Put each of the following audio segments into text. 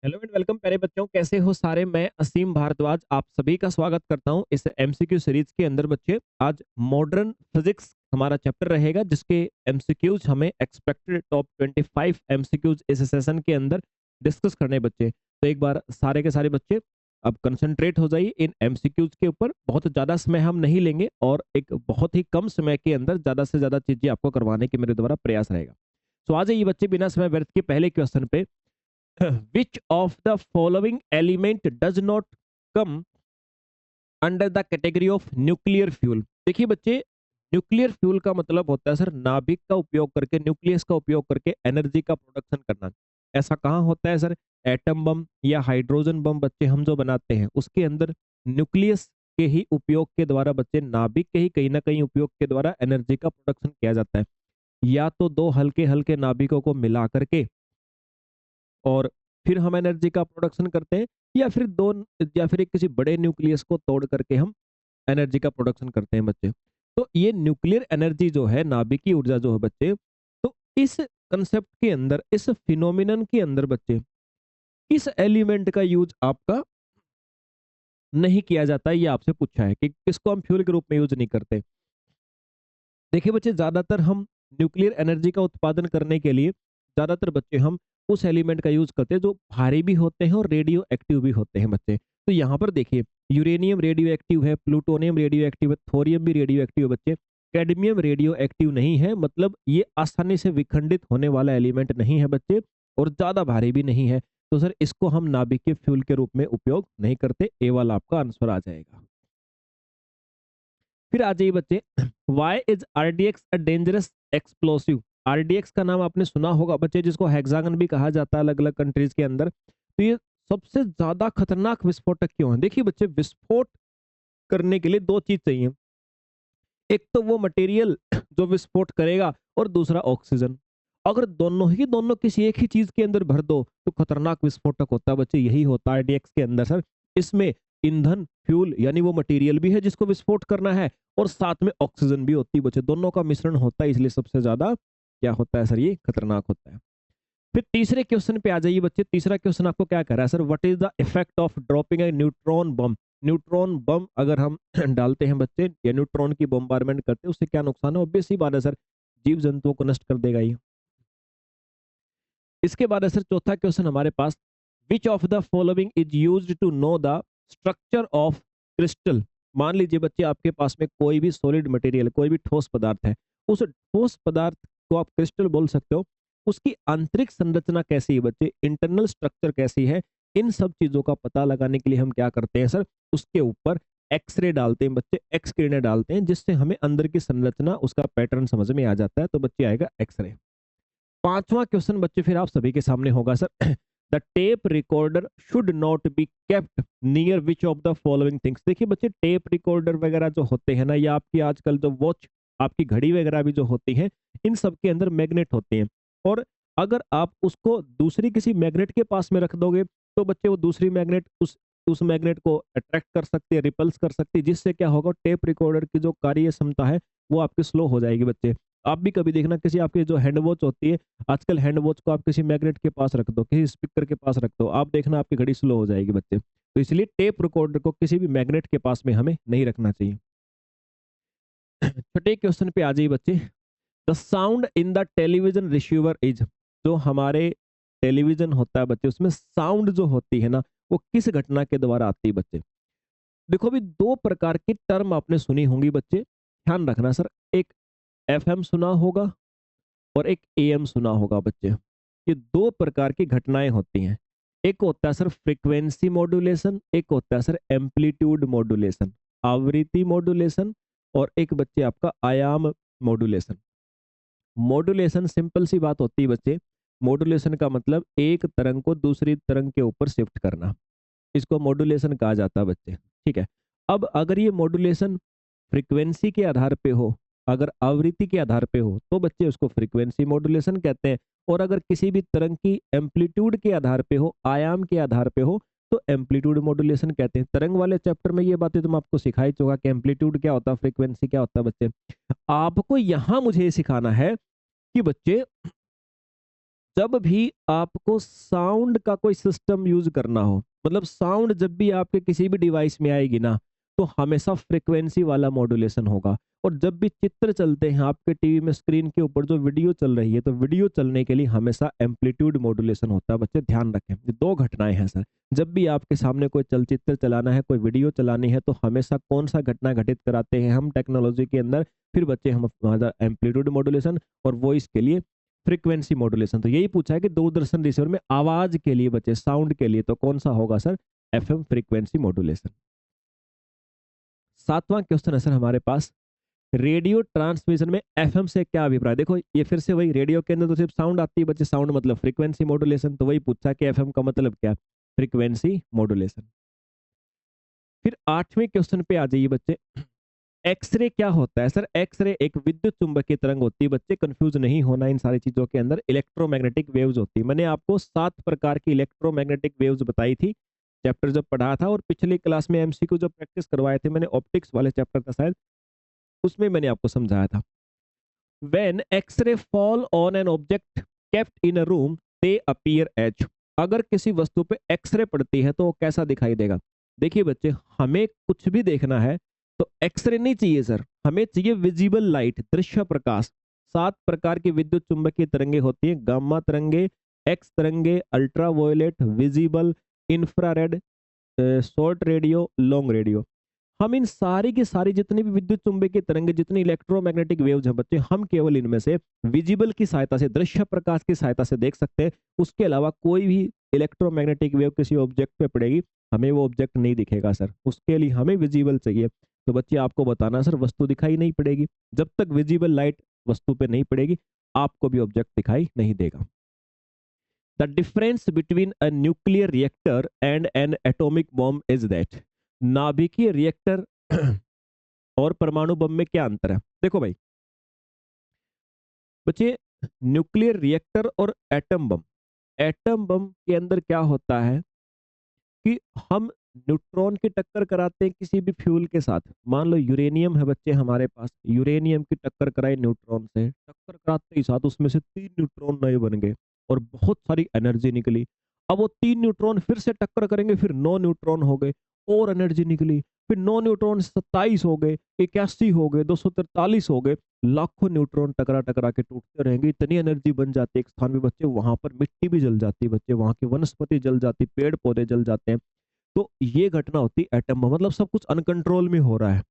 Hello and welcome प्यारे बच्चों, कैसे हो सारे। मैं असीम भारद्वाज आप सभी का स्वागत करता हूं इस एमसीक्यू सीरीज के अंदर। बच्चे, आज मॉडर्न फिजिक्स हमारा चैप्टर रहेगा, जिसके एमसीक्यूज हमें एक्सपेक्टेड टॉप 25 एमसीक्यूज इस सेशन के अंदर डिस्कस करने। बच्चे, तो एक बार सारे के सारे बच्चे अब कंसंट्रेट हो जाइए इन एमसीक्यूज के ऊपर। बहुत ज्यादा समय हम नहीं लेंगे और एक बहुत ही कम समय के अंदर ज्यादा से ज्यादा चीजें आपको करवाने की मेरे द्वारा प्रयास रहेगा। तो आ जाइए बच्चे, बिना समय व्यर्थ के पहले क्वेश्चन पे। Which of the following element does not come under the category of nuclear fuel? देखिए बच्चे, न्यूक्लियर फ्यूल का मतलब होता है सर नाभिक का उपयोग करके, न्यूक्लियस का उपयोग करके एनर्जी का प्रोडक्शन करना। ऐसा कहाँ होता है सर? एटम बम या हाइड्रोजन बम बच्चे हम जो बनाते हैं उसके अंदर न्यूक्लियस के ही उपयोग के द्वारा बच्चे, नाभिक के ही कहीं ना कहीं उपयोग के द्वारा एनर्जी का प्रोडक्शन किया जाता है। या तो दो हल्के हल्के नाभिकों को मिला करके और फिर हम एनर्जी का प्रोडक्शन करते हैं, या फिर एक किसी बड़े न्यूक्लियस को तोड़ करके हम एनर्जी का प्रोडक्शन करते हैं बच्चे। तो ये न्यूक्लियर एनर्जी जो है, नाभिकीय ऊर्जा जो है बच्चे, तो इस कंसेप्ट के अंदर, इस फिनोमिनन के अंदर बच्चे, किस एलिमेंट का यूज आपका नहीं किया जाता है, ये आपसे पूछा है कि किसको हम फ्यूल के रूप में यूज नहीं करते। देखिए बच्चे, ज्यादातर हम न्यूक्लियर एनर्जी का उत्पादन करने के लिए ज्यादातर बच्चे हम उस एलिमेंट का यूज करते हैं जो भारी भी होते हैं और रेडियो एक्टिव भी होते हैं बच्चे। तो यहाँ पर देखिए, यूरेनियम रेडियो एक्टिव है, प्लूटोनियम रेडियो एक्टिव है, थोरियम भी रेडियो एक्टिव है बच्चे। कैडमियम रेडियो एक्टिव नहीं है, मतलब ये आसानी से विखंडित होने वाला एलिमेंट नहीं है बच्चे, और ज्यादा भारी भी नहीं है। तो सर इसको हम नाभिकीय फ्यूल के रूप में उपयोग नहीं करते। ए वाला आपका आंसर आ जाएगा। फिर आ जाइए बच्चे, why is RDX a dangerous explosive? RDX का नाम आपने सुना होगा बच्चे, जिसको हेक्सागन भी कहा जाता है अलग अलग कंट्रीज के अंदर। तो ये सबसे ज्यादा खतरनाक विस्फोटक क्यों है? देखिए बच्चे, विस्फोट करने के लिए दो चीज चाहिए। एक तो वो मटेरियल जो विस्फोट करेगा, और दूसरा ऑक्सीजन। अगर दोनों किसी एक ही चीज के अंदर भर दो तो खतरनाक विस्फोटक होता है बच्चे। यही होता है आरडीएक्स के अंदर सर। इसमें ईंधन, फ्यूल यानी वो मटेरियल भी है जिसको विस्फोट करना है, और साथ में ऑक्सीजन भी होती है बच्चे। दोनों का मिश्रण होता है, इसलिए सबसे ज्यादा क्या होता है सर? ये खतरनाक होता है। फिर तीसरे क्वेश्चन पे आ जाइए बच्चे। तीसरा क्वेश्चन आपको क्या कह रहा है sir? What is the effect of dropping a neutron bomb? Neutron bomb अगर हम डालते हैं बच्चे, या न्यूट्रॉन की बम्बारमेंट करते हैं, उससे क्या नुकसान है? ऑब्वियस सी बात है सर, जीव जंतुओं को नष्ट कर देगा ये। इसके बाद है सर चौथा क्वेश्चन हमारे पास, which of the following is used to know the structure of crystal? मान लीजिए बच्चे, आपके पास में कोई भी सॉलिड मटेरियल, कोई भी ठोस पदार्थ है, उस ठोस पदार्थ को आप क्रिस्टल बोल सकते हो। उसकी आंतरिक संरचना कैसी है बच्चे, इंटरनल स्ट्रक्चर कैसी है? इन सब चीजों का पता लगाने के लिए हम क्या करते हैं सर? उसके ऊपर एक्सरे डालते हैं बच्चे, एक्स किरणें डालते हैं, जिससे हमें अंदर की संरचना, उसका पैटर्न समझ में आ जाता है। तो बच्चे आएगा एक्सरे। पांचवा क्वेश्चन बच्चे फिर आप सभी के सामने होगा sir, the tape recorder should not be kept near which of the following things? देखिए बच्चे, टेप रिकॉर्डर वगैरह जो होते हैं ना, या आपकी आजकल जो वॉच, आपकी घड़ी वगैरह भी जो होती है, इन सब के अंदर मैग्नेट होते हैं। और अगर आप उसको दूसरी किसी मैग्नेट के पास में रख दोगे तो बच्चे वो दूसरी मैग्नेट उस मैग्नेट को अट्रैक्ट कर सकती है, रिपल्स कर सकती है, जिससे क्या होगा? टेप रिकॉर्डर की जो कार्य क्षमता है वो आपकी स्लो हो जाएगी बच्चे। आप भी कभी देखना, किसी आपकी जो हैंड वॉच होती है, आजकल हैंड वॉच को आप किसी मैग्नेट के पास रख दो, किसी स्पीकर के पास रख दो, आप देखना आपकी घड़ी स्लो हो जाएगी बच्चे। तो इसलिए टेप रिकॉर्डर को किसी भी मैग्नेट के पास में हमें नहीं रखना चाहिए। छठे क्वेश्चन पे आ जाइए बच्चे, the sound in the television receiver is? जो हमारे टेलीविजन होता है बच्चे, उसमें साउंड जो होती है ना, वो किस घटना के द्वारा आती है बच्चे? देखो अभी दो प्रकार की टर्म आपने सुनी होंगी बच्चे, ध्यान रखना सर। एक एफएम सुना होगा और एक एएम सुना होगा बच्चे। ये दो प्रकार की घटनाएं होती हैं। एक होता है सर फ्रीक्वेंसी मॉड्यूलेशन, एक होता है सर एम्पलीट्यूड मॉड्यूलेशन, आवृत्ति मॉड्यूलेशन, और एक बच्चे आपका आयाम मॉड्यूलेशन। मॉड्यूलेशन सिंपल सी बात होती है बच्चे, मॉड्यूलेशन का मतलब एक तरंग को दूसरी तरंग के ऊपर शिफ्ट करना, इसको मॉड्यूलेशन कहा जाता है बच्चे। ठीक है। अब अगर ये मॉड्यूलेशन फ्रीक्वेंसी के आधार पे हो, अगर आवृत्ति के आधार पे हो, तो बच्चे उसको फ्रीक्वेंसी मॉड्यूलेशन कहते हैं। और अगर किसी भी तरंग की एम्पलीट्यूड के आधार पे हो, आयाम के आधार पे हो, तो एम्पलीट्यूड मॉड्यूलेशन कहते हैं। तरंग वाले चैप्टर में ये बातें तुम आपको सिखाई चुका कि एम्पलीट्यूड क्या होता है, फ्रीक्वेंसी क्या होता है बच्चे। आपको यहां मुझे ये सिखाना है कि बच्चे, जब भी आपको साउंड का कोई सिस्टम यूज करना हो, मतलब साउंड जब भी आपके किसी भी डिवाइस में आएगी ना, तो हमेशा फ्रिक्वेंसी वाला मॉड्यूलेशन होगा। और जब भी चित्र चलते हैं आपके टीवी में स्क्रीन के ऊपर, जो वीडियो चल रही है, तो वीडियो चलने के लिए हमेशा एम्पलीट्यूड मॉड्यूलेशन होता है। बच्चे ध्यान रखें, ये दो घटनाएं हैं सर। जब भी आपके सामने कोई चलचित्र चलाना है, कोई वीडियो चलानी है, तो हमेशा कौन सा घटना घटित कराते हैं हम टेक्नोलॉजी के अंदर? फिर बच्चे हम हमारा एम्पलीट्यूड मॉड्यूलेशन, और वॉइस के लिए फ्रीक्वेंसी मॉड्यूलेशन। तो यही पूछा है कि दूरदर्शन रिसीवर में आवाज के लिए बचे, साउंड के लिए, तो कौन सा होगा सर? FM frequency modulation. सातवां क्वेश्चन है सर हमारे पास, रेडियो ट्रांसमिशन में एफएम से क्या अभिप्राय? देखो ये फिर से वही, रेडियो के अंदर तो सिर्फ साउंड आती है बच्चे, साउंड मतलब फ्रीक्वेंसी मॉड्यूलेशन, तो वही पूछा कि एफएम का मतलब क्या? Frequency modulation. फिर आठवें क्वेश्चन पे आ जाइए बच्चे, एक्सरे क्या होता है सर? एक्सरे एक विद्युत चुंबकीय तरंग होती है बच्चे, कंफ्यूज नहीं होना इन सारी चीजों के अंदर। इलेक्ट्रोमैग्नेटिक वेव्स होती है। मैंने आपको 7 प्रकार की इलेक्ट्रोमैग्नेटिक वेव्स बताई थी चैप्टर जब पढ़ा था, और पिछली क्लास में एमसीक्यू जो प्रैक्टिस करवाए थे मैंने, ऑप्टिक्स वाले चैप्टर का शायद, उसमें मैंने आपको समझाया था। When x ray fall on an object kept in a room they appear as. अगर किसी वस्तु पे एक्सरे पड़ती है तो वो कैसा दिखाई देगा? देखिए बच्चे, हमें कुछ भी देखना है तो एक्सरे नहीं चाहिए सर, हमें चाहिए विजिबल लाइट, दृश्य प्रकाश। 7 प्रकार की विद्युत चुंबकीय तरंगे होती हैं, गामा तरंगे, एक्स तरंगे, ultraviolet, visible, infrared, short radio, long radio. हम इन सारी की सारी जितनी भी विद्युत चुंबकीय तरंगे, जितनी इलेक्ट्रोमैग्नेटिक वेव्स हैं बच्चे, हम केवल इनमें से विजिबल की सहायता से, दृश्य प्रकाश की सहायता से देख सकते हैं। उसके अलावा कोई भी इलेक्ट्रोमैग्नेटिक वेव किसी ऑब्जेक्ट पे पड़ेगी, हमें वो ऑब्जेक्ट नहीं दिखेगा सर, उसके लिए हमें विजिबल चाहिए। तो बच्चे आपको बताना सर, वस्तु दिखाई नहीं पड़ेगी, जब तक विजिबल लाइट वस्तु पे नहीं पड़ेगी आपको भी ऑब्जेक्ट दिखाई नहीं देगा। The difference between a nuclear reactor and N atomic bomb is that. नाभिकीय रिएक्टर और परमाणु बम में क्या अंतर है? देखो भाई बच्चे, न्यूक्लियर रिएक्टर और एटम बम के अंदर क्या होता है कि हम न्यूट्रॉन की टक्कर कराते हैं किसी भी फ्यूल के साथ। मान लो यूरेनियम है बच्चे हमारे पास, यूरेनियम की टक्कर कराई न्यूट्रॉन से, टक्कर कराते ही साथ उसमें से 3 न्यूट्रॉन नए बन गए और बहुत सारी एनर्जी निकली। अब वो 3 न्यूट्रॉन फिर से टक्कर करेंगे, फिर 9 न्यूट्रॉन हो गए और एनर्जी निकली, फिर 9 न्यूट्रॉन 27 हो गए, 81 हो गए, 243 हो गए। लाखों न्यूट्रॉन टकरा टकरा के टूटते रहेंगे, इतनी एनर्जी बन जाती है एक स्थान पे बच्चे, वहां पर मिट्टी भी जल जाती है बच्चे, वहां की वनस्पति जल जाती, पेड़ पौधे जल जाते हैं। तो ये घटना होती है एटम बम, मतलब सब कुछ अनकंट्रोल में हो रहा है।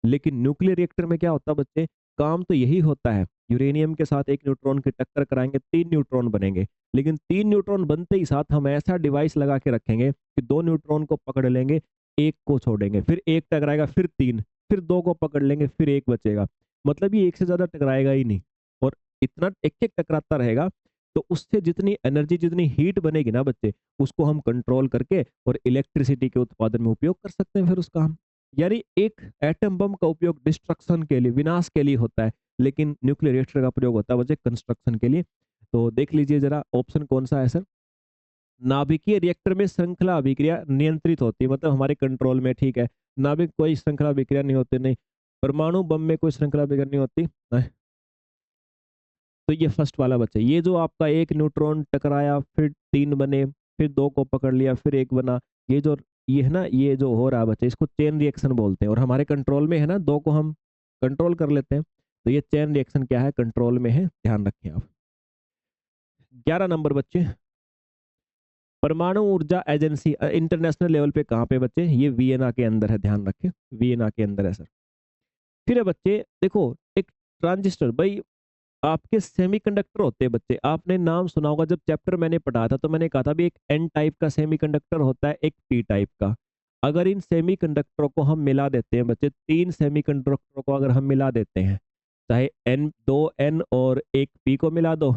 लेकिन न्यूक्लियर रिएक्टर में क्या होता है बच्चे? काम तो यही होता है, यूरेनियम के साथ एक न्यूट्रॉन की टक्कर कराएंगे, 3 न्यूट्रॉन बनेंगे। लेकिन 3 न्यूट्रॉन बनते ही साथ हम ऐसा डिवाइस लगा के रखेंगे कि 2 न्यूट्रॉन को पकड़ लेंगे, एक को छोड़ेंगे, फिर एक टकराएगा, फिर 3, फिर 2 को पकड़ लेंगे, फिर एक बचेगा। मतलब ये एक से ज्यादा टकराएगा ही नहीं, और इतना एक एक टकराता रहेगा। तो उससे जितनी एनर्जी, जितनी हीट बनेगी ना बच्चे, उसको हम कंट्रोल करके और इलेक्ट्रिसिटी के उत्पादन में उपयोग कर सकते हैं फिर उसका हम। यानी एक एटम बम का उपयोग डिस्ट्रक्शन के लिए, विनाश के लिए होता है, लेकिन न्यूक्लियर रिएक्टर का प्रयोग होता है बच्चे कंस्ट्रक्शन के लिए। तो देख लीजिए जरा ऑप्शन कौन सा है सर? नाभिकीय रिएक्टर में श्रृंखला अभिक्रिया नियंत्रित होती है, मतलब हमारे कंट्रोल में, ठीक है। नाभिक कोई श्रृंखला अभिक्रिया नहीं होती, नहीं। परमाणु बम में कोई श्रृंखला अभिक्रिया नहीं होती, नहीं। तो ये फर्स्ट वाला बच्चा, ये जो आपका एक न्यूट्रॉन टकराया, फिर 3 बने, फिर 2 को पकड़ लिया, फिर एक बना, ये जो, ये है ना, ये जो हो रहा है बच्चे, इसको चेन रिएक्शन बोलते हैं, और हमारे कंट्रोल में है ना, 2 को हम कंट्रोल कर लेते हैं। तो ये चेन रिएक्शन क्या है? कंट्रोल में है, ध्यान रखें आप। 11 नंबर बच्चे, परमाणु ऊर्जा एजेंसी इंटरनेशनल लेवल पे कहाँ पे बच्चे? ये वियना के अंदर है, ध्यान रखें, वियना के अंदर है सर। फिर है बच्चे, देखो, एक ट्रांजिस्टर भाई, आपके सेमीकंडक्टर होते हैं बच्चे, आपने नाम सुना होगा, जब चैप्टर मैंने पढ़ा था तो मैंने कहा था भी एक एन टाइप का सेमीकंडक्टर होता है, एक पी टाइप का। अगर इन सेमीकंडक्टरों को हम मिला देते हैं बच्चे, 3 सेमीकंडक्टरों को अगर हम मिला देते हैं, चाहे एन, 2 एन और एक पी को मिला दो,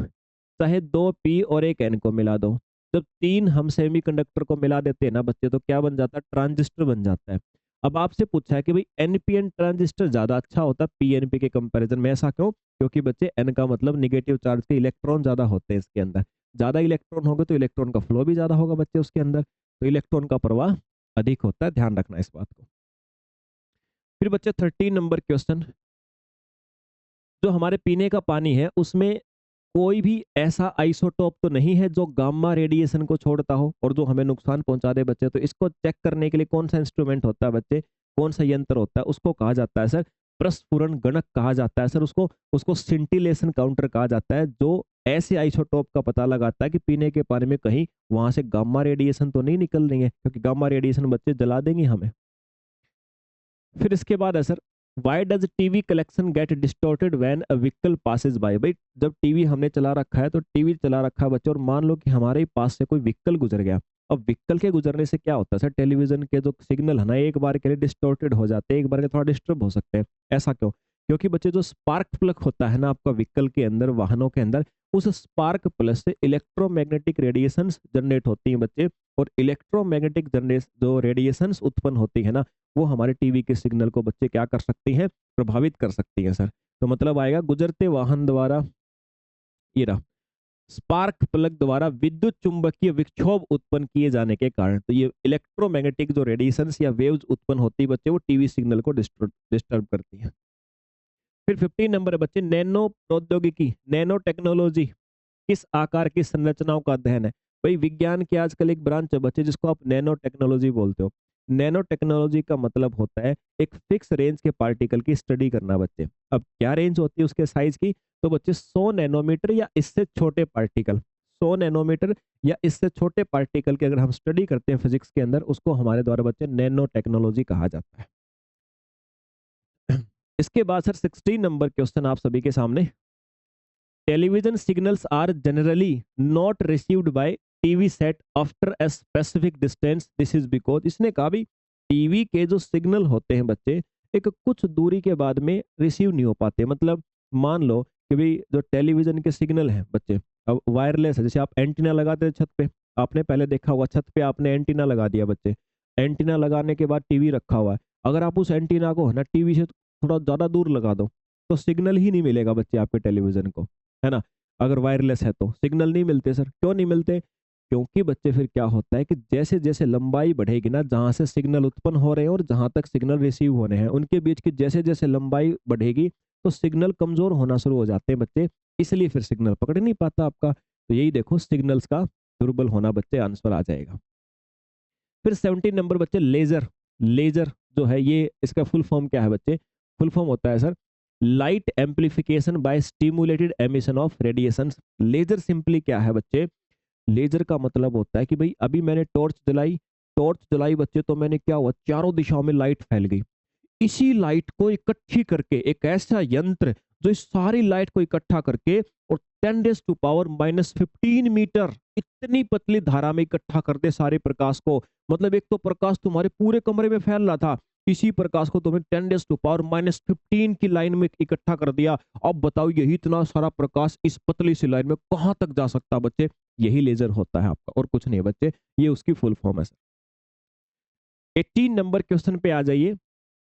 चाहे 2 पी और एक एन को मिला दो, जब 3 हम सेमीकंडक्टर को मिला देते हैं ना बच्चे, तो क्या बन जाता है? ट्रांजिस्टर बन जाता है। अब आपसे पूछा है कि भाई एनपीएन ट्रांजिस्टर ज्यादा अच्छा होता है पीएनपी के कंपैरिजन में, ऐसा क्यों? क्योंकि बच्चे एन का मतलब निगेटिव चार्ज के इलेक्ट्रॉन ज्यादा होते हैं इसके अंदर। ज्यादा इलेक्ट्रॉन होंगे तो इलेक्ट्रॉन का फ्लो भी ज्यादा होगा बच्चे उसके अंदर, तो इलेक्ट्रॉन का प्रवाह अधिक होता है, ध्यान रखना इस बात को। फिर बच्चे 13 नंबर क्वेश्चन, जो हमारे पीने का पानी है उसमें कोई भी ऐसा आइसोटोप तो नहीं है जो गामा रेडिएशन को छोड़ता हो और जो हमें नुकसान पहुंचा दे बच्चे। तो इसको चेक करने के लिए कौन सा इंस्ट्रूमेंट होता है बच्चे, कौन सा यंत्र होता है, उसको कहा जाता है सर प्रस्फुरण गणक कहा जाता है सर। उसको उसको सिंटिलेशन काउंटर कहा जाता है, जो ऐसे आइसोटोप का पता लगाता है कि पीने के पानी में कहीं वहां से गामा रेडिएशन तो नहीं निकल रही है, क्योंकि गामा रेडिएशन बच्चे जला देंगे हमें। फिर इसके बाद है sir, why does TV collection get distorted when a vehicle passes by. भाई जब टीवी हमने चला रखा है, तो टीवी चला रखा है बच्चे, और मान लो कि हमारे ही पास से कोई व्हीकल गुजर गया। अब व्हीकल के गुजरने से क्या होता है सर, टेलीविजन के जो सिग्नल है ना, एक बार के लिए डिस्टॉर्टेड हो जाते हैं, एक बार के थोड़ा डिस्टर्ब हो सकते हैं। ऐसा क्यों? क्योंकि बच्चे जो स्पार्क प्लग होता है ना आपका व्हीकल के अंदर, वाहनों के अंदर, उस स्पार्क प्लग से इलेक्ट्रोमैग्नेटिक रेडिएशंस जनरेट होती हैं बच्चे। और इलेक्ट्रोमैग्नेटिक जो रेडिएशंस उत्पन्न होती है ना, वो हमारे टीवी के सिग्नल को बच्चे क्या कर सकती हैं, प्रभावित कर सकती हैं सर। तो मतलब आएगा गुजरते वाहन द्वारा, ये रहा, स्पार्क प्लग द्वारा विद्युत चुंबकीय विक्षोभ उत्पन्न किए जाने के कारण। तो ये इलेक्ट्रोमैग्नेटिक जो रेडिएशंस या वेव्स उत्पन्न होती है बच्चे, वो टीवी सिग्नल को डिस्टर्ब करती है। फिर 15 नंबर है बच्चे, नैनो प्रौद्योगिकी, नैनो टेक्नोलॉजी किस आकार की संरचनाओं का अध्ययन है। भाई विज्ञान की आजकल एक ब्रांच है बच्चे, जिसको आप नैनो टेक्नोलॉजी बोलते हो। नैनो टेक्नोलॉजी का मतलब होता है एक फिक्स रेंज के पार्टिकल की स्टडी करना बच्चे। अब क्या रेंज होती है उसके साइज की, तो बच्चे 100 नैनोमीटर या इससे छोटे पार्टिकल, 100 नैनोमीटर या इससे छोटे पार्टिकल की अगर हम स्टडी करते हैं फिजिक्स के अंदर, उसको हमारे द्वारा बच्चे नैनो टेक्नोलॉजी कहा जाता है। इसके बाद सर 16 नंबर क्वेश्चन आप सभी के सामने, television signals are generally not received by TV set after a specific distance, this is because. इसने कहा भी टीवी के जो सिग्नल होते हैं बच्चे, एक कुछ दूरी के बाद में रिसीव नहीं हो पाते। मतलब मान लो कि भाई जो टेलीविजन के सिग्नल हैं बच्चे, अब वायरलेस है, जैसे आप एंटीना लगाते हैं छत पे, आपने पहले देखा होगा छत पे आपने एंटीना लगा दिया बच्चे, एंटीना लगाने के बाद टीवी रखा हुआ है, अगर आप उस एंटीना को है ना टीवी से थोड़ा ज्यादा दूर लगा दो, तो सिग्नल ही नहीं मिलेगा बच्चे आपके टेलीविजन को, है ना। अगर वायरलेस है तो सिग्नल नहीं मिलते सर। क्यों नहीं मिलते? क्योंकि बच्चे फिर क्या होता है कि जैसे जैसे लंबाई बढ़ेगी ना, जहां से सिग्नल उत्पन्न हो रहे हैं और जहां तक सिग्नल रिसीव हो रहे हैं, उनके बीच की जैसे जैसे लंबाई बढ़ेगी, तो सिग्नल कमजोर होना शुरू हो जाते हैं बच्चे, इसलिए फिर सिग्नल पकड़ नहीं पाता आपका। तो यही देखो सिग्नल्स का दुर्बल होना बच्चे, आंसर आ जाएगा। फिर 17 नंबर बच्चे, लेजर। लेजर जो है ये, इसका फुल फॉर्म क्या है बच्चे? फुल फॉर्म होता है sir light amplification by stimulated emission of radiation. Laser simply क्या है बच्चे? लेजर का मतलब होता है कि भाई अभी मैंने टॉर्च जलाई बच्चे, तो मैंने क्या हुआ, चारों दिशाओं में लाइट फैल गई। इसी लाइट को इकट्ठी करके एक ऐसा यंत्र जो इस सारी लाइट को इकट्ठा करके और 10⁻⁻15 मीटर इतनी पतली धारा में इकट्ठा कर दे सारे प्रकाश को। मतलब एक तो प्रकाश तुम्हारे पूरे कमरे में फैल रहा था, इसी प्रकाश को तुम्हें 10⁻⁻15 की लाइन में इकट्ठा कर दिया। अब बताओ यही इतना सारा प्रकाश इस पतली सी लाइन में कहां तक जा सकता है बच्चे? यही लेजर होता है आपका, और कुछ नहीं है बच्चे, ये उसकी फुल फॉर्म है। 18 नंबर क्वेश्चन पे आ जाइए।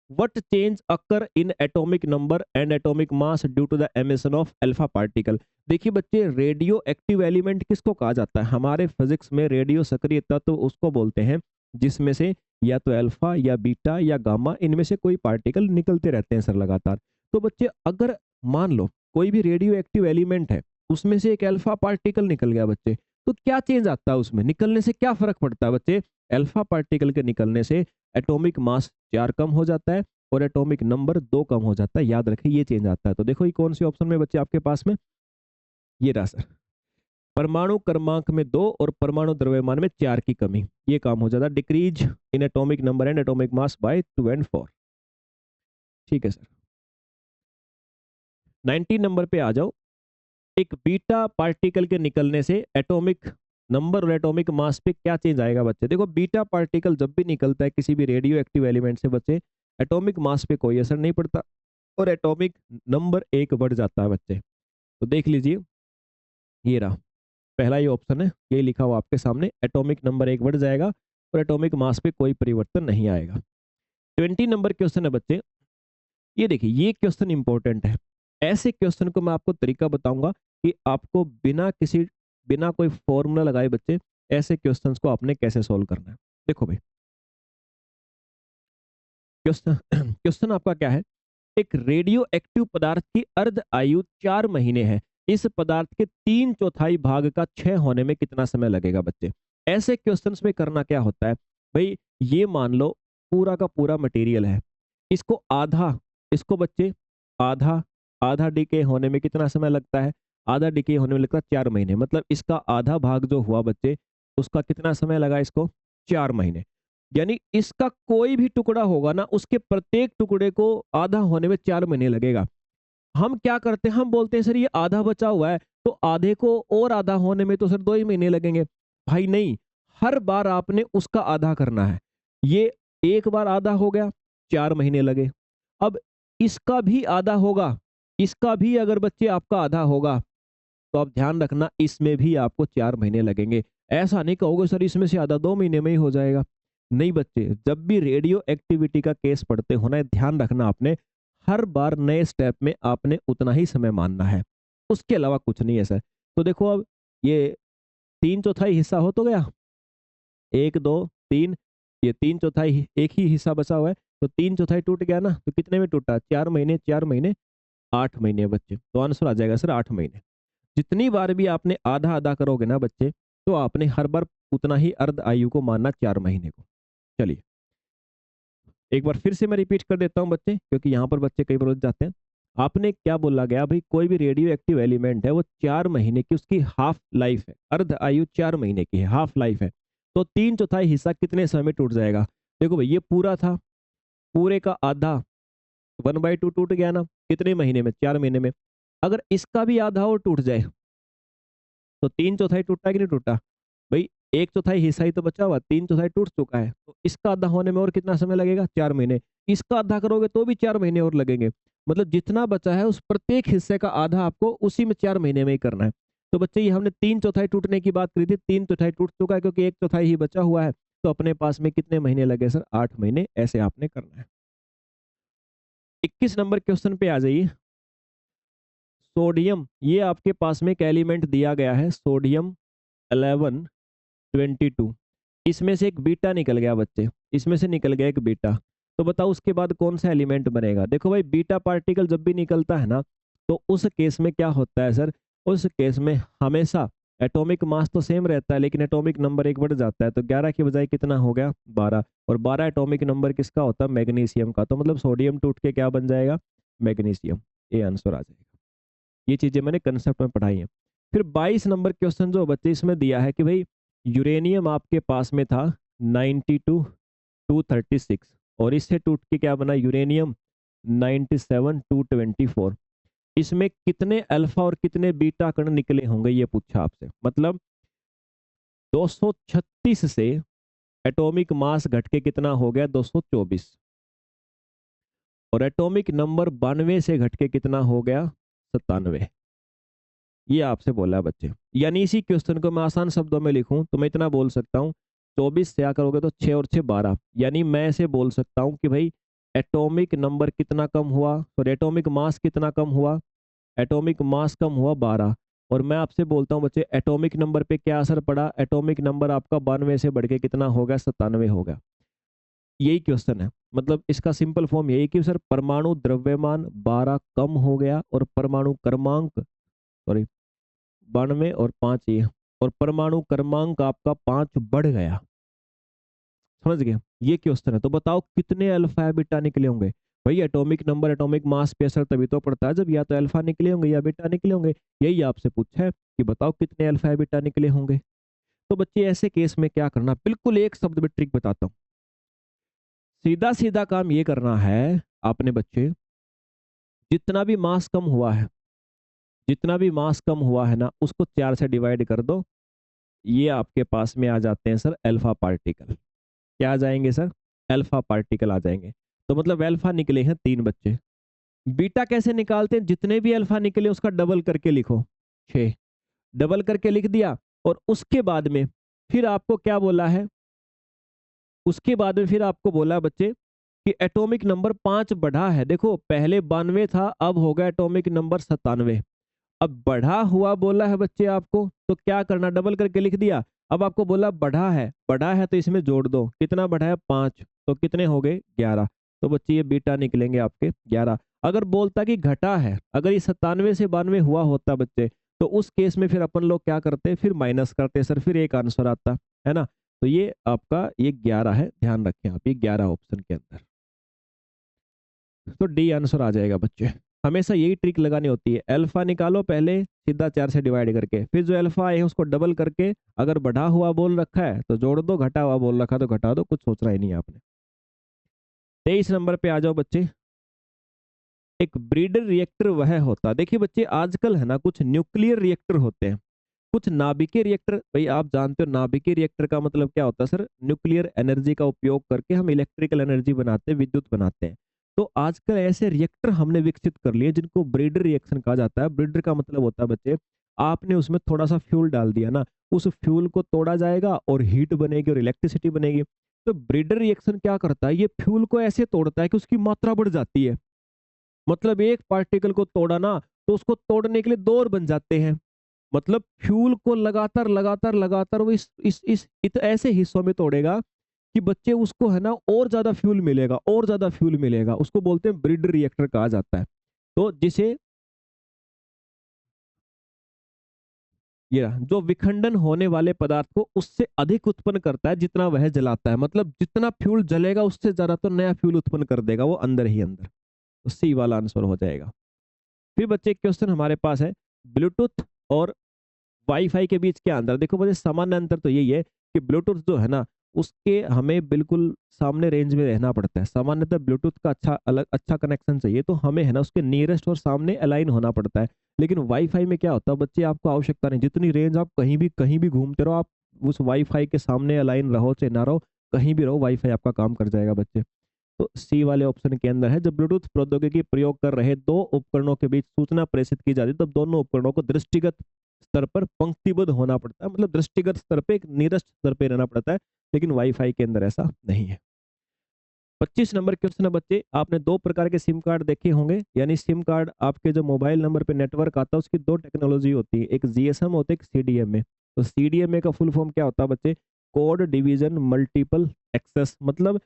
What change occur in atomic number and atomic mass due to the emission of alpha particle? देखिए बच्चे, रेडियो एक्टिव एलिमेंट किसको कहा जाता है? हमारे फिजिक्स में रेडियो सक्रिय तत्व उसको बोलते हैं जिसमें से या तो अल्फा या बीटा या गामा, इनमें से कोई पार्टिकल निकलते रहते हैं सर लगातार। तो बच्चे अगर मान लो कोई भी रेडियो एक्टिव एलिमेंट है, उसमें से एक अल्फा पार्टिकल निकल गया बच्चे, तो क्या चेंज आता है उसमें? निकलने से क्या फर्क पड़ता है बच्चे? अल्फा पार्टिकल के निकलने से एटॉमिक मास 4 कम हो जाता है और एटॉमिक नंबर 2 कम हो जाता है। याद रखें ये चेंज आता है। तो देखो ये कौन से ऑप्शन में बच्चे आपके पास में, ये रहा सर, परमाणु क्रमांक में 2 और परमाणु द्रव्यमान में 4 की कमी, ये काम हो जाता है। Decrease in atomic number and atomic mass by 2 and 4। ठीक है सर। 19 नंबर पे आ जाओ। एक बीटा पार्टिकल के निकलने से एटॉमिक नंबर और एटॉमिक मास पे क्या चेंज आएगा बच्चे? देखो बीटा पार्टिकल जब भी निकलता है किसी भी रेडियो एक्टिव एलिमेंट से बच्चे, एटॉमिक मास पे कोई असर नहीं पड़ता और एटॉमिक नंबर 1 बढ़ जाता है बच्चे। तो देख लीजिए, ये रहा पहला ये ऑप्शन है, ये लिखा हुआ आपके सामने, एटॉमिक नंबर 1 बढ़ जाएगा और एटॉमिक मास पे कोई परिवर्तन नहीं आएगा। 20 नंबर क्वेश्चन है बच्चे, ये देखिए ये क्वेश्चन इंपॉर्टेंट है। ऐसे क्वेश्चन को मैं आपको तरीका बताऊंगा कि आपको बिना कोई फॉर्मूला लगाए बच्चे ऐसे क्वेश्चंस को आपने कैसे सॉल्व करना है। देखो भाई, क्वेश्चन क्वेश्चन आपका क्या है? एक रेडियो एक्टिव पदार्थ की अर्ध आयु 4 महीने है, इस पदार्थ के 3/4 भाग का क्षय होने में कितना समय लगेगा बच्चे? ऐसे क्वेश्चंस में करना क्या होता है भाई, ये मान लो पूरा का पूरा मटेरियल है, इसको आधा, इसको बच्चे आधा, आधा डीके होने में कितना समय लगता है? आधा डीके होने में लगता है 4 महीने। मतलब इसका आधा भाग जो हुआ बच्चे, उसका कितना समय लगा इसको? 4 महीने। यानी इसका कोई भी टुकड़ा होगा ना, उसके प्रत्येक टुकड़े को आधा होने में 4 महीने लगेगा। हम क्या करते हैं, हम बोलते हैं सर ये आधा बचा हुआ है, तो आधे को और आधा होने में तो सर 2 ही महीने लगेंगे। भाई नहीं, हर बार आपने उसका आधा करना है। ये एक बार आधा हो गया, 4 महीने लगे। अब इसका भी आधा होगा, इसका भी अगर बच्चे आपका आधा होगा, तो आप ध्यान रखना इसमें भी आपको 4 महीने लगेंगे। ऐसा नहीं कहोगे सर इसमें से आधा 2 महीने में ही हो जाएगा। नहीं बच्चे, जब भी रेडियो एक्टिविटी का केस पढ़ते हो ना, ध्यान रखना आपने, हर बार नए स्टेप में आपने उतना ही समय मानना है, उसके अलावा कुछ नहीं है सर। तो देखो अब ये 3/4 हिस्सा हो तो गया, 1, 2, 3, ये 3/4 एक ही हिस्सा बचा हुआ है, तो 3/4 टूट गया ना, तो कितने में टूटा? 4 महीने, 4 महीने, 8 महीने बच्चे। तो आंसर आ जाएगा सर 8 महीने। जितनी बार भी आपने आधा आधा करोगे ना बच्चे, तो आपने हर बार उतना ही अर्ध आयु को मानना 4 महीने को। चलिए एक बार फिर से मैं रिपीट कर देता हूँ बच्चे, क्योंकि यहाँ पर बच्चे कई बार उलझ जाते हैं। आपने क्या बोला गया भाई, कोई भी रेडियो एक्टिव एलिमेंट है वो 4 महीने की उसकी हाफ लाइफ है, अर्ध आयु 4 महीने की है, हाफ लाइफ है। तो 3/4 हिस्सा कितने समय में टूट जाएगा? देखो भाई ये पूरा था, पूरे का आधा 1/2 टूट गया ना, कितने महीने में? 4 महीने में। अगर इसका भी आधा और टूट जाए, तो 3/4 टूटा कि नहीं टूटा? भाई 1/4 हिस्सा ही तो बचा हुआ, 3/4 टूट चुका है, तो इसका आधा होने में और कितना समय लगेगा? 4 महीने। इसका आधा करोगे तो भी 4 महीने और लगेंगे। मतलब जितना बचा है उस प्रत्येक हिस्से का आधा आपको उसी में 4 महीने में ही करना है। तो बच्चे ये हमने 3/4 टूटने की बात करी थी, 3/4 टूट चुका है क्योंकि 1/4 ही बचा हुआ है, तो अपने पास में कितने महीने लगे सर? 8 महीने। ऐसे आपने करना है। 21 नंबर क्वेश्चन पे आ जाइए। सोडियम, ये आपके पास में एक एलिमेंट दिया गया है, सोडियम 1122। इसमें से एक बीटा निकल गया बच्चे, इसमें से निकल गया एक बीटा। तो बताओ उसके बाद कौन सा एलिमेंट बनेगा? देखो भाई बीटा पार्टिकल जब भी निकलता है ना, तो उस केस में क्या होता है सर? उस केस में हमेशा एटॉमिक मास तो सेम रहता है, लेकिन एटॉमिक नंबर एक बढ़ जाता है। तो 11 की बजाय कितना हो गया? 12। और 12 एटॉमिक नंबर किसका होता है? मैग्नीशियम का। तो मतलब सोडियम टूट के क्या बन जाएगा? मैग्नीशियम। ये आंसर आ जाएगा। ये चीजें मैंने कंसेप्ट में पढ़ाई हैं। फिर 22 नंबर क्वेश्चन जो बच्चे इसमें दिया है कि भाई यूरेनियम आपके पास में था 92 236, और इससे टूट के क्या बना? यूरेनियम 97 224। इसमें कितने अल्फा और कितने बीटा कण निकले होंगे ये पूछा आपसे। मतलब 236 से एटॉमिक मास घट के कितना हो गया? 224। और एटॉमिक नंबर 92 से घट के कितना हो गया? 97। ये आपसे बोला है बच्चे। यानी इसी क्वेश्चन को मैं आसान शब्दों में लिखूं तो मैं इतना बोल सकता हूं, 24 से क्या करोगे तो 6 और 6 12। यानी मैं ऐसे बोल सकता हूं कि भाई एटॉमिक नंबर कितना कम हुआ, और एटॉमिक मास कितना कम हुआ? एटॉमिक मास कम हुआ 12। और मैं आपसे बोलता हूं बच्चे एटॉमिक नंबर पे क्या असर पड़ा? एटॉमिक नंबर आपका 92 से बढ़ के कितना हो गया? 97 हो गया। यही क्वेश्चन है। मतलब इसका सिंपल फॉर्म यही कि सर परमाणु द्रव्यमान 12 कम हो गया, और परमाणु क्रमांक, सॉरी 92 और 5 ये, और परमाणु क्रमांक आपका 5 बढ़ गया। समझ गए? ये क्वेश्चन है। तो बताओ कितने अल्फा बीटा निकले होंगे? भाई एटॉमिक नंबर एटॉमिक मास पे असर तभी तो पड़ता है जब या तो अल्फा निकले होंगे या बीटा निकले होंगे। यही आपसे पूछा है कि बताओ कितने अल्फा बीटा निकले होंगे। तो बच्चे ऐसे केस में क्या करना, बिल्कुल एक शब्द में ट्रिक बताता हूँ। सीधा सीधा काम ये करना है आपने बच्चे, जितना भी मास कम हुआ है, जितना भी मास कम हुआ है ना, उसको 4 से डिवाइड कर दो। ये आपके पास में आ जाते हैं सर अल्फा पार्टिकल। क्या आ जाएंगे सर? अल्फा पार्टिकल आ जाएंगे। तो मतलब अल्फा निकले हैं 3 बच्चे। बीटा कैसे निकालते हैं? जितने भी अल्फा निकले उसका डबल करके लिखो, 6। डबल करके लिख दिया, और उसके बाद में फिर आपको क्या बोला है? उसके बाद में फिर आपको बोला बच्चे कि एटॉमिक नंबर 5 बढ़ा है। देखो पहले 92 था, अब हो गया एटॉमिक नंबर 97। अब बढ़ा हुआ बोला है बच्चे आपको, तो क्या करना? डबल करके लिख दिया। अब आपको बोला बढ़ा है, बढ़ा है तो इसमें जोड़ दो। कितना बढ़ा है? 5। तो कितने हो गए? 11। तो बच्चे ये बीटा निकलेंगे आपके 11। अगर बोलता कि घटा है, अगर ये 97 से 92 हुआ होता बच्चे, तो उस केस में फिर अपन लोग क्या करते, फिर माइनस करते सर, फिर एक आंसर आता, है ना। तो ये आपका ये 11 है, ध्यान रखें आप, ये 11 ऑप्शन के अंदर। तो डी आंसर आ जाएगा बच्चे। हमेशा यही ट्रिक लगानी होती है, अल्फा निकालो पहले सीधा 4 से डिवाइड करके, फिर जो अल्फा है उसको डबल करके, अगर बढ़ा हुआ बोल रखा है तो जोड़ दो, घटा हुआ बोल रखा तो घटा दो, कुछ सोचना ही नहीं है आपने। 23 नंबर पे आ जाओ बच्चे। एक ब्रीडर रिएक्टर वह होता, देखिए बच्चे आजकल है ना कुछ न्यूक्लियर रिएक्टर होते हैं, कुछ नाभिकीय रिएक्टर। भाई आप जानते हो नाभिकीय रिएक्टर का मतलब क्या होता है सर, न्यूक्लियर एनर्जी का उपयोग करके हम इलेक्ट्रिकल एनर्जी बनाते हैं, विद्युत बनाते हैं। तो आजकल ऐसे रिएक्टर हमने विकसित कर लिए जिनको ब्रीडर रिएक्शन कहा जाता है। ब्रीडर का मतलब होता है बच्चे, आपने उसमें थोड़ा सा फ्यूल डाल दिया ना, उस फ्यूल को तोड़ा जाएगा और हीट बनेगी और इलेक्ट्रिसिटी बनेगी। तो ब्रीडर रिएक्शन क्या करता है, ये फ्यूल को ऐसे तोड़ता है कि उसकी मात्रा बढ़ जाती है। मतलब एक पार्टिकल को तोड़ा ना, तो उसको तोड़ने के लिए दो और बन जाते हैं। मतलब फ्यूल को लगातार लगातार लगातार वो ऐसे हिस्सों में तोड़ेगा कि बच्चे उसको है ना और ज्यादा फ्यूल मिलेगा, और ज्यादा फ्यूल मिलेगा, उसको बोलते हैं ब्रीडर रिएक्टर कहा जाता है। तो जिसे ये रहा, जो विखंडन होने वाले पदार्थ को उससे अधिक उत्पन्न करता है जितना वह जलाता है। मतलब जितना फ्यूल जलेगा उससे ज्यादा तो नया फ्यूल उत्पन्न कर देगा वो अंदर ही अंदर। तो सी वाला आंसर हो जाएगा। फिर बच्चे एक क्वेश्चन हमारे पास है, ब्लूटूथ और वाईफाई के बीच क्या अंतर। देखो मुझे सामान्य अंतर तो यही है कि ब्लूटूथ जो है ना उसके हमें बिल्कुल सामने रेंज में रहना पड़ता है। सामान्यतः ब्लूटूथ का अच्छा कनेक्शन चाहिए तो हमें है ना उसके नियरेस्ट और सामने अलाइन होना पड़ता है। लेकिन वाईफाई में क्या होता है बच्चे, आपको आवश्यकता नहीं, जितनी रेंज आप कहीं भी घूमते रहो, आप उस वाईफाई के सामने अलाइन रहो चाहे ना रहो, कहीं भी रहो वाईफाई आपका काम कर जाएगा बच्चे। तो सी वाले ऑप्शन के अंदर है, जब ब्लूटूथ प्रौद्योगिकी प्रयोग कर रहे दो उपकरणों के बीच सूचना प्रेषित की जाती है तब दोनों उपकरणों को दृष्टिगत स्तर पर पंक्तिबद्ध होना पड़ता है। मतलब दृष्टिगत स्तर पे एक नियरेस्ट स्तर पे रहना पड़ता है, लेकिन वाईफाई के अंदर ऐसा नहीं है। 25 नंबर क्वेश्चन है बच्चे, आपने दो प्रकार के सिम कार्ड देखे होंगे, यानी सिम कार्ड आपके जो मोबाइल नंबर पे नेटवर्क आता है उसकी दो टेक्नोलॉजी होती है, एक जीएसएम होता है, एक सीडीएमए। तो सीडीएमए का फुल फॉर्म क्या होता है बच्चे, कोड डिवीजन मल्टीपल एक्सेस। मतलब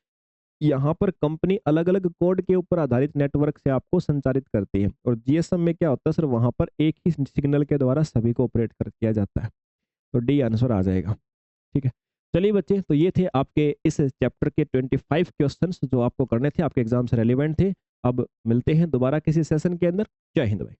यहाँ पर कंपनी अलग अलग कोड के ऊपर आधारित नेटवर्क से आपको संचारित करती है। और जीएसएम में क्या होता है सर, वहां पर एक ही सिग्नल के द्वारा सभी को ऑपरेट कर किया जाता है। तो डी आंसर आ जाएगा। ठीक है, चलिए बच्चे, तो ये थे आपके इस चैप्टर के 25 क्वेश्चंस जो आपको करने थे, आपके एग्जाम से रेलिवेंट थे। अब मिलते हैं दोबारा किसी सेशन के अंदर। जय हिंद भाई।